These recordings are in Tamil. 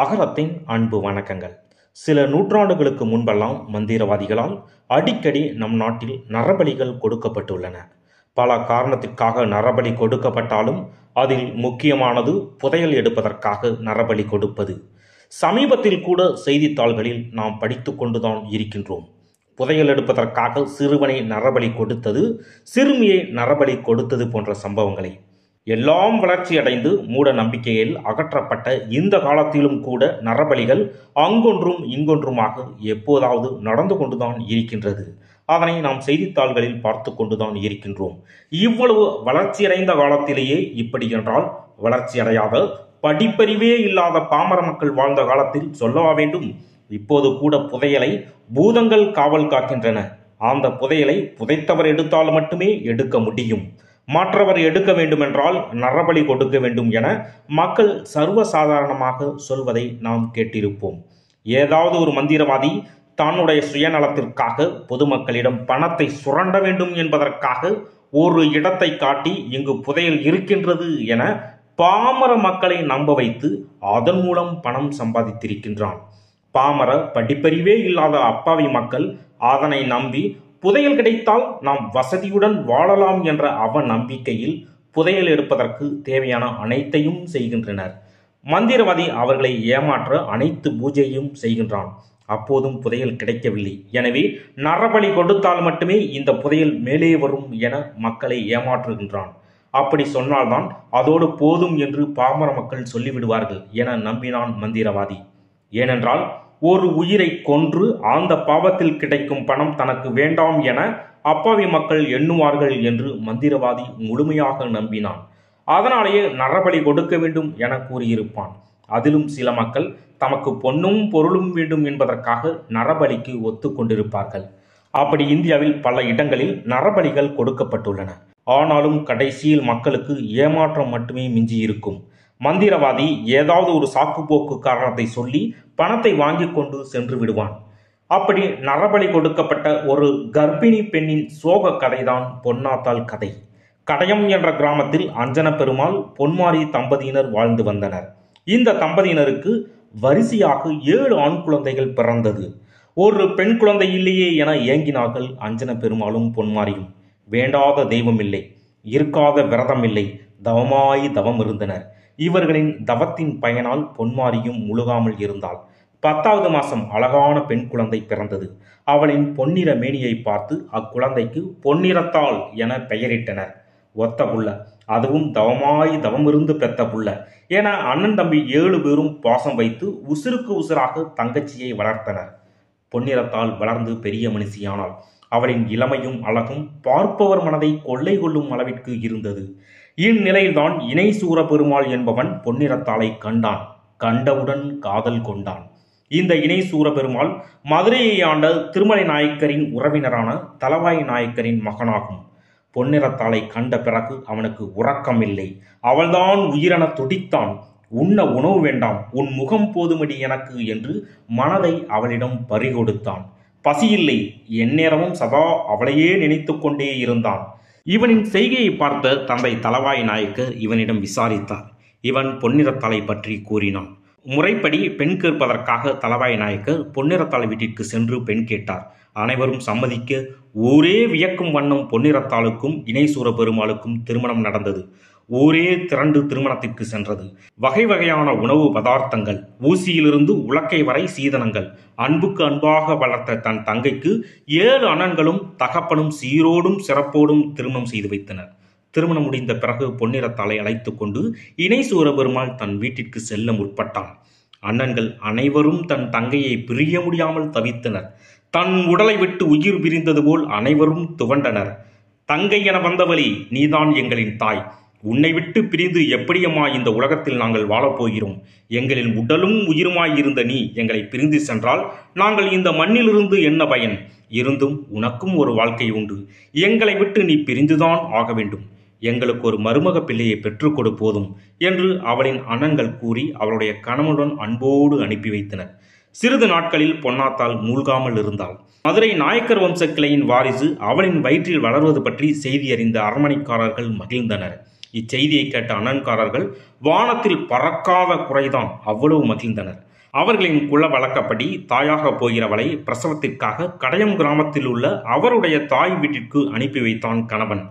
அகரத்தின் அன்பு வணக்கங்கள். சில நூற்றாண்டுகளுக்கு முன்பெல்லாம் மந்திரவாதிகளால் அடிக்கடி நம் நாட்டில் நரபலிகள் கொடுக்கப்பட்டுள்ளன. பல காரணத்திற்காக நரபலி கொடுக்கப்பட்டாலும் அதில் முக்கியமானது புதையல் எடுப்பதற்காக நரபலி கொடுப்பது. சமீபத்தில் கூட செய்தித்தாள்களில் நாம் படித்து கொண்டுதான் இருக்கின்றோம். புதையல் எடுப்பதற்காக சிறுவனை நரபலி கொடுத்தது, சிறுமியை நரபலி கொடுத்தது போன்ற சம்பவங்களை. எல்லாம் வளர்ச்சியடைந்து மூட நம்பிக்கையில் அகற்றப்பட்ட இந்த காலத்திலும் கூட நரபலிகள் அங்கொன்றும் இங்கொன்றுமாக எப்போதாவது நடந்து கொண்டுதான் இருக்கின்றது. அதனை நாம் செய்தித்தாள்களில் பார்த்து கொண்டுதான் இருக்கின்றோம். இவ்வளவு வளர்ச்சியடைந்த காலத்திலேயே இப்படி என்றால், வளர்ச்சியடையாத படிப்பறிவே இல்லாத பாமர மக்கள் வாழ்ந்த காலத்தில் சொல்லவா வேண்டும்? இப்போது கூட புதையலை பூதங்கள் காவல் காக்கின்றன. அந்த புதையலை புதைத்தவர் எடுத்தால் மட்டுமே எடுக்க முடியும். மற்றவர் எடுக்க வேண்டுமென்றால் நரபலி கொடுக்க வேண்டும் என மக்கள் சர்வசாதாரணமாக சொல்வதை நாம் கேட்டிருப்போம். ஏதாவது ஒரு மந்திரவாதி தன்னுடைய சுயநலத்திற்காக பொதுமக்களிடம் பணத்தை சுரண்ட வேண்டும் என்பதற்காக ஒரு இடத்தை காட்டி இங்கு புதையல் இருக்கின்றது என பாமர மக்களை நம்ப வைத்து அதன் மூலம் பணம் சம்பாதித்திருக்கின்றான். பாமர படிப்பறிவே இல்லாத அப்பாவி மக்கள் அதனை நம்பி புதையல் கிடைத்தால் நாம் வசதியுடன் வாழலாம் என்ற அவ நம்பிக்கையில் புதையல் எடுப்பதற்கு தேவையான அனைத்தையும் செய்கின்றனர். மந்திரவாதி அவர்களை ஏமாற்ற அனைத்து பூஜையும் செய்கின்றான். அப்போதும் புதையல் கிடைக்கவில்லை. எனவே நரபலி கொடுத்தால் மட்டுமே இந்த புதையல் மேலே வரும் என மக்களை ஏமாற்றுகின்றான். அப்படி சொன்னால்தான் அதோடு போதும் என்று பாமர மக்கள் சொல்லிவிடுவார்கள் என நம்பினான் மந்திரவாதி. ஏனென்றால் ஒரு உயிரை கொன்று அந்த பாவத்தில் கிடைக்கும் பணம் தனக்கு வேண்டாம் என அப்பாவி மக்கள் எண்ணுவார்கள் என்று மந்திரவாதி முழுமையாக நம்பினான். அதனாலேயே நரபலி கொடுக்க வேண்டும் என கூறியிருப்பான். அதிலும் சில மக்கள் தமக்கு பொன்னும் பொருளும் வேண்டும் என்பதற்காக நரபலிக்கு ஒத்துக்கொண்டிருப்பார்கள். அப்படி இந்தியாவில் பல இடங்களில் நரபலிகள் கொடுக்கப்பட்டுள்ளன. ஆனாலும் கடைசியில் மக்களுக்கு ஏமாற்றம் மட்டுமே மிஞ்சியிருக்கும். மந்திரவாதி ஏதாவது ஒரு சாக்குப்போக்கு காரணத்தை சொல்லி பணத்தை வாங்கி கொண்டு சென்று விடுவான். அப்படி நரபலி கொடுக்கப்பட்ட ஒரு கர்ப்பிணி பெண்ணின் சோக கதைதான் பொன்னாத்தாள் கதை. கடையம் என்ற கிராமத்தில் அஞ்சன பெருமாள், பொன்மாரி தம்பதியினர் வாழ்ந்து வந்தனர். இந்த தம்பதியினருக்கு வரிசையாக 7 ஆண் குழந்தைகள் பிறந்தது. ஒரு பெண் குழந்தை இல்லையே என ஏங்கினார்கள் அஞ்சன பெருமாளும் பொன்மாரியும். வேண்டாத தெய்வம் இல்லை, இருக்காத விரதம் இல்லை, தவமாய் தவம் இருந்தனர். இவர்களின் தவத்தின் பயனால் பொன்மாரியும் முழுகாமல் இருந்தாள். 10வது மாசம் அழகான பெண் குழந்தை பிறந்தது. அவளின் பொன்னிற மேனியை பார்த்து அக்குழந்தைக்கு பொன்னிறத்தாள் என பெயரிட்டனர். ஒத்த புள்ள, அதுவும் தவமாய் தவமிருந்து பெத்த புள்ள என அண்ணன் தம்பி 7 பேரும் பாசம் வைத்து உசுருக்கு உசுராக தங்கச்சியை வளர்த்தனர். பொன்னிறத்தாள் வளர்ந்து பெரிய மனுஷியானாள். அவளின் இளமையும் அழகும் பார்ப்பவர் மனதை கொள்ளை கொள்ளும் அளவிற்கு இருந்தது. இந்நிலையில்தான் இணை சூர பெருமாள் என்பவன் பொன்னிறத்தாளை கண்டான். கண்டவுடன் காதல் கொண்டான். இந்த இணை சூர பெருமாள் மதுரையை ஆண்ட திருமலை நாயக்கரின் உறவினரான தளவாய் நாயக்கரின் மகனாகும். பொன்னிறத்தாளை கண்ட பிறகு அவனுக்கு உறக்கமில்லை. அவள்தான் உயிரென துடித்தான். உண்ண உணவு வேண்டாம், உன் முகம் போதுமடி எனக்கு என்று மனதை அவளிடம் பறிகொடுத்தான். பசியில்லை, எந்நேரமும் சதா அவளையே நினைத்து கொண்டே இருந்தான். இவனின் செய்கையை பார்த்த தந்தை தளவாய் நாயக்கர் இவனிடம் விசாரித்தார். இவன் பொன்னிறத்தாளை பற்றி கூறினான். முறைப்படி பெண் கேட்பதற்காக தளவாய் நாயக்கர் பொன்னிறத்தாள் வீட்டிற்கு சென்று பெண் கேட்டார். அனைவரும் சம்மதிக்க ஊரே வியக்கும் வண்ணம் பொன்னிறத்தாளுக்கும் இணை சூர பெருமாளுக்கும் திருமணம் நடந்தது. ஊரே திரண்டு திருமணத்திற்கு சென்றது. வகை வகையான உணவு பதார்த்தங்கள், ஊசியிலிருந்து உலக்கை வரை சீதனங்கள். அன்புக்கு அன்பாக வளர்த்த தன் தங்கைக்கு 7 அண்ணன்களும் தகப்பனும் சீரோடும் சிறப்போடும் திருமணம் செய்து வைத்தனர். திருமணம் முடிந்த பிறகு பொன்னிறத்தாளை அழைத்து கொண்டு இணை சூர பெருமாள் தன் வீட்டிற்கு செல்ல முற்பட்டான். அண்ணன்கள் அனைவரும் தன் தங்கையை பிரிய முடியாமல் தவித்தனர். தன் உடலை விட்டு உயிர் பிரிந்தது போல் அனைவரும் துவண்டனர். தங்கை என வந்தவளே, நீதான் எங்களின் தாய். உன்னை விட்டு பிரிந்து எப்படியம்மா இந்த உலகத்தில் நாங்கள் வாழப்போகிறோம்? எங்களின் உடலும் உயிருமாய் இருந்த நீ எங்களை பிரிந்து சென்றால் நாங்கள் இந்த மண்ணிலிருந்து என்ன பயன்? இருந்தும் உனக்கும் ஒரு வாழ்க்கை உண்டு. எங்களை விட்டு நீ பிரிந்துதான் ஆக வேண்டும். எங்களுக்கு ஒரு மருமக பிள்ளையை பெற்றுக் கொடு போதும் என்று அவளின் அண்ணன்கள் கூறி அவளுடைய கணவனுடன் அன்போடு அனுப்பி வைத்தனர். சிறிது நாட்களில் பொன்னாத்தாள் மூழ்காமல் இருந்தாள். மதுரை நாயக்கர் வம்ச கிளையின் வாரிசு அவளின் வயிற்றில் வளர்வது பற்றி செய்தி அறிந்த அரண்மனைக்காரர்கள் மகிழ்ந்தனர். இச்செய்தியை கேட்ட அண்ணன்காரர்கள் வானத்தில் பறக்காத குறைதான், அவ்வளவு மகிழ்ந்தனர். அவர்களின் குல வழக்கப்படி தாயாக போகிறவளை பிரசவத்திற்காக கடையம் கிராமத்தில் உள்ள அவருடைய தாய் வீட்டிற்கு அனுப்பி வைத்தான் கணவன்.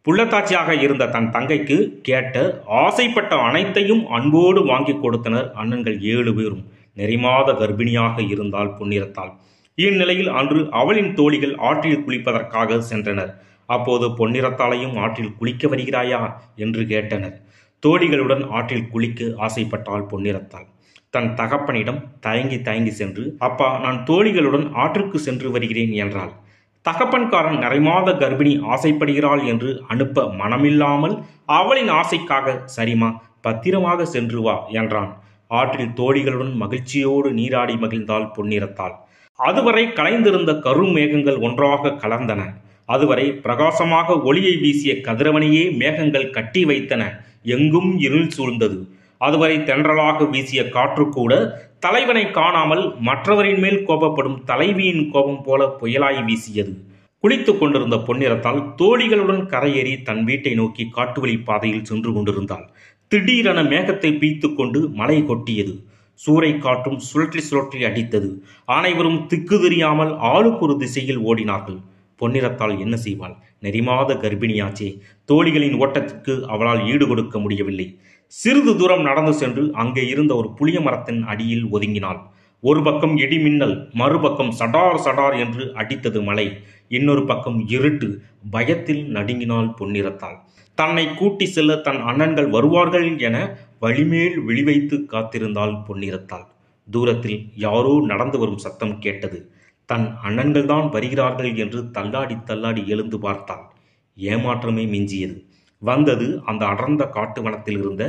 புள்ளத்தாச்சியாக இருந்த தன் தங்கைக்கு கேட்ட ஆசைப்பட்ட அனைத்தையும் அன்போடு வாங்கி கொடுத்தனர் அண்ணன்கள் 7 பேரும். நெறிமாத கர்ப்பிணியாக இருந்தால் பொன்னிறத்தாள். இந்நிலையில் அன்று அவளின் தோழிகள் ஆற்றில் குளிப்பதற்காக சென்றனர். அப்போது பொன்னிறத்தாளையும் ஆற்றில் குளிக்க வருகிறாயா என்று கேட்டனர். தோழிகளுடன் ஆற்றில் குளிக்க ஆசைப்பட்டாள் பொன்னிறத்தாள். தன் தகப்பனிடம் தயங்கி சென்று, அப்பா, நான் தோழிகளுடன் ஆற்றுக்கு சென்று வருகிறேன் என்றாள். தகப்பன்காரன் நிறைமாத கர்ப்பிணி ஆசைப்படுகிறாள் என்று அனுப்ப மனமில்லாமல் அவளின் ஆசைக்காக, சரிமா, பத்திரமாக சென்று வா என்றான். ஆற்றில் தோழிகளுடன் மகிழ்ச்சியோடு நீராடி மகிழ்ந்தாள் பொன்னிறத்தாள். அதுவரை கலைந்திருந்த கருமேகங்கள் ஒன்றாக கலந்தன. அதுவரை பிரகாசமாக ஒளியை வீசிய கதிரவனையே மேகங்கள் கட்டி வைத்தன. எங்கும் இருள் சூழ்ந்தது. அதுவரை தென்றலாக வீசிய காற்று கூட தலைவனை காணாமல் மற்றவரின் மேல் கோபப்படும் தலைவியின் கோபம் போல புயலாய் வீசியது. குளித்துக் கொண்டிருந்த பொன்னிறத்தாள் தோழிகளுடன் கரையேறி தன் வீட்டை நோக்கி காட்டுவழி பாதையில் சென்று கொண்டிருந்தாள். திடீரென மேகத்தை பீய்த்து கொண்டு மழை கொட்டியது. சூறை காற்றும் சுழற்றி அடித்தது. அனைவரும் திக்கு தெரியாமல் ஆளுக்கு ஒரு திசையில் ஓடினார்கள். பொன்னிறத்தாள் என்ன செய்வாள்? நெறிமாத கர்ப்பிணியாச்சே. தோழிகளின் ஓட்டத்திற்கு அவளால் ஈடு கொடுக்க முடியவில்லை. சிறிது தூரம் நடந்து சென்று அங்கே இருந்த ஒரு புளிய மரத்தின் அடியில் ஒதுங்கினாள். ஒரு பக்கம் இடிமின்னல், மறுபக்கம் சடார் சடார் என்று அடித்தது மழை. இன்னொரு பக்கம் இருட்டு. பயத்தில் நடுங்கினாள் பொன்னிறத்தாள். தன்னை கூட்டி செல்ல தன் அண்ணன்கள் வருவார்கள் என வழிமேல் விழிவைத்து காத்திருந்தாள் பொன்னிறத்தாள். தூரத்தில் யாரோ நடந்து வரும் சத்தம் கேட்டது. தன் அண்ணன்கள்தான் வருகிறார்கள் என்று தள்ளாடி எழுந்து பார்த்தாள். ஏமாற்றமே மிஞ்சியது. வந்தது அந்த அடர்ந்த காட்டு வனத்தில் இருந்த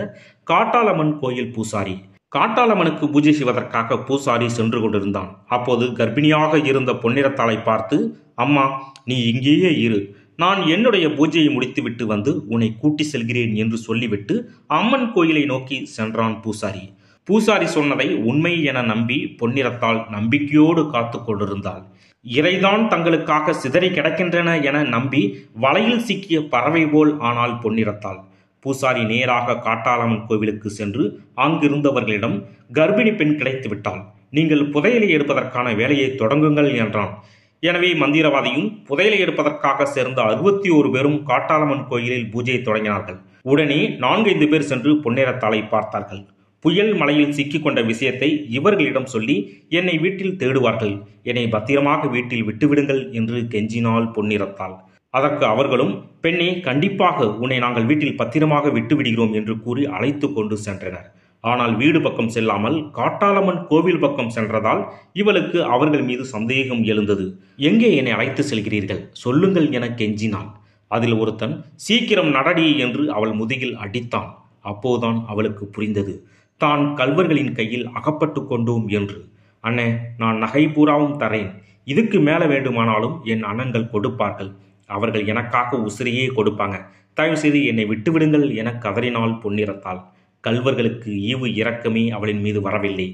காட்டாளம்மன் கோயில் பூசாரி. காட்டாளம்மனுக்கு பூஜை செய்வதற்காக பூசாரி சென்று கொண்டிருந்தான். அப்போது கர்ப்பிணியாக இருந்த பொன்னிறத்தாளை பார்த்து, அம்மா, நீ இங்கேயே இரு, நான் என்னுடைய பூஜையை முடித்துவிட்டு வந்து உன்னை கூட்டி செல்கிறேன் என்று சொல்லிவிட்டு அம்மன் கோயிலை நோக்கி சென்றான் பூசாரி. பூசாரி சொன்னதை உண்மை என நம்பி பொன்னிறத்தாள் நம்பிக்கையோடு காத்து கொண்டிருந்தாள். இறைதான் தங்களுக்காக சிதறி கிடக்கின்றன என நம்பி வலையில் சிக்கிய பறவை போல் ஆனாள் பொன்னிறத்தாள். பூசாரி நேராக காட்டாளம்மன் கோவிலுக்கு சென்று அங்கிருந்தவர்களிடம், கர்ப்பிணி பெண் கிடைத்து விட்டாள், நீங்கள் புதையலை எடுப்பதற்கான வேலையை தொடங்குங்கள் என்றான். எனவே மந்திரவாதியும் புதையலை எடுப்பதற்காக சேர்ந்த 61 பேரும் காட்டாளம்மன் கோயிலில் பூஜையை தொடங்கினார்கள். உடனே 4-5 பேர் சென்று பொன்னிறத்தாளை பார்த்தார்கள். புயல் மலையில் சிக்கிக் கொண்ட விஷயத்தை இவர்களிடம் சொல்லி என்னை வீட்டில் தேடுவார்கள், என்னை பத்திரமாக வீட்டில் விட்டுவிடுங்கள் என்று கெஞ்சினாள் பொன்னிறத்தாள். அதற்கு அவர்களும், பெண்ணே, கண்டிப்பாக உன்னை நாங்கள் வீட்டில் பத்திரமாக விட்டுவிடுகிறோம் என்று கூறி அழைத்து கொண்டு சென்றனர். ஆனால் வீடு பக்கம் செல்லாமல் காட்டாளம்மன் கோவில் பக்கம் சென்றதால் இவளுக்கு அவர்கள் மீது சந்தேகம் எழுந்தது. எங்கே என்னை அழைத்து செல்கிறீர்கள், சொல்லுங்கள் என கெஞ்சினாள். அதில் ஒருத்தன், சீக்கிரம் நடடி என்று அவள் முதுகில் அடித்தான். அப்போதான் அவளுக்கு புரிந்தது, தான் கல்வர்களின் கையில் அகப்பட்டு கொண்டோம் என்று. அண்ணே, நான் நகை பூராவும் தரேன், இதுக்கு மேலே வேண்டுமானாலும் என் அண்ணன்கள் கொடுப்பார்கள், அவர்கள் எனக்காக உசிரையே கொடுப்பாங்க, தயவு செய்து என்னை விட்டுவிடுங்கள் என கதறினாள் பொன்னிறத்தாள். கல்வர்களுக்கு ஈவு இரக்கமே அவளின் மீது வரவில்லை.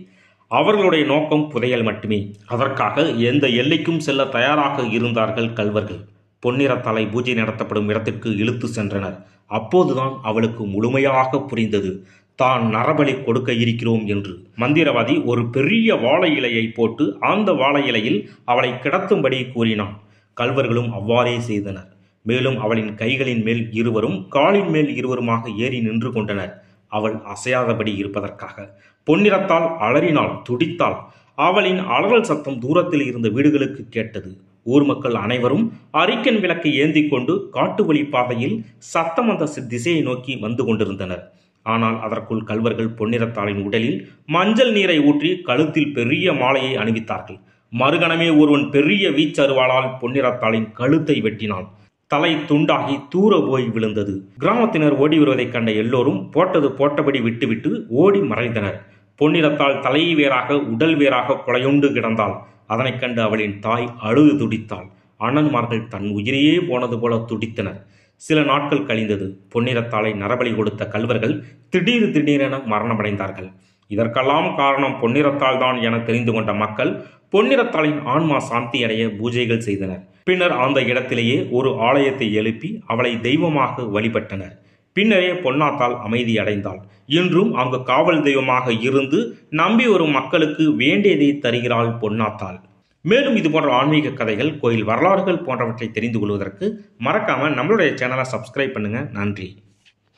அவர்களுடைய நோக்கம் புதையல் மட்டுமே. அதற்காக எந்த எல்லைக்கும் செல்ல தயாராக இருந்தார்கள் கல்வர்கள். பொன்னிறத்தாளை பூஜை நடத்தப்படும் இடத்திற்கு இழுத்து சென்றனர். அப்போதுதான் அவளுக்கு முழுமையாக புரிந்தது, தான் நரபலி கொடுக்க இருக்கிறோம் என்று. மந்திரவாதி ஒரு பெரிய வாழை இலையை போட்டு அந்த வாழை இலையில் அவளை கிடத்தும்படி கூறினான். கல்வர்களும் அவ்வாறே செய்தனர். மேலும் அவளின் கைகளின் மேல் இருவரும் காலின் மேல் இருவருமாக ஏறி நின்று கொண்டனர், அவள் அசையாதபடி இருப்பதற்காக. பொன்னிறத்தாள் அலறினாள், துடித்தாள். அவளின் அலறல் சத்தம் தூரத்தில் இருந்த வீடுகளுக்கு கேட்டது. ஊர் மக்கள் அனைவரும் அரிக்கன் விளக்கை ஏந்தி கொண்டு காட்டு வழி பாதையில் சத்தம் அந்த திசையை நோக்கி வந்து கொண்டிருந்தனர். ஆனால் அதற்குள் கல்வர்கள் பொன்னிறத்தாளின் உடலில் மஞ்சள் நீரை ஊற்றி கழுத்தில் பெரிய மாலையை அணிவித்தார்கள். மறுகணமே ஒருவன் பெரிய வீச்சருவாளால் பொன்னிறத்தாளின் கழுத்தை வெட்டினான். தலை துண்டாகி தூர போய் விழுந்தது. கிராமத்தினர் ஓடி வருவதைக் கண்ட எல்லோரும் போட்டது போட்டபடி விட்டுவிட்டு ஓடி மறைந்தனர். பொன்னிறத்தாள் தலை வேறாக உடல் வேறாக கொலையுண்டு கிடந்தாள். அதனைக் கண்டு அவளின் தாய் அழுது துடித்தாள். அண்ணன்மார்கள் தன் உயிரையே போனது போல துடித்தனர். சில நாட்கள் கழிந்தது. பொன்னிறத்தாளை நரபலி கொடுத்த கல்வர்கள் திடீரென மரணமடைந்தார்கள். இதற்கெல்லாம் காரணம் பொன்னிறத்தாள் தான் என தெரிந்து கொண்ட மக்கள் பொன்னிறத்தாளின் ஆன்மா சாந்தி அடைய பூஜைகள் செய்தனர். பின்னர் அந்த இடத்திலேயே ஒரு ஆலயத்தை எழுப்பி அவளை தெய்வமாக வழிபட்டனர். பின்னரே பொன்னாத்தாள் அமைதி அடைந்தாள். இன்றும் அங்கு காவல் தெய்வமாக இருந்து நம்பி வரும் மக்களுக்கு வேண்டியதை தருகிறாள் பொன்னாத்தாள். மேலும் இது போன்ற ஆன்மீக கதைகள், கோயில் வரலாறுகள் போன்றவற்றை தெரிந்து கொள்வதற்கு மறக்காம நம்மளுடைய சேனலை சப்ஸ்கிரைப் பண்ணுங்க. நன்றி.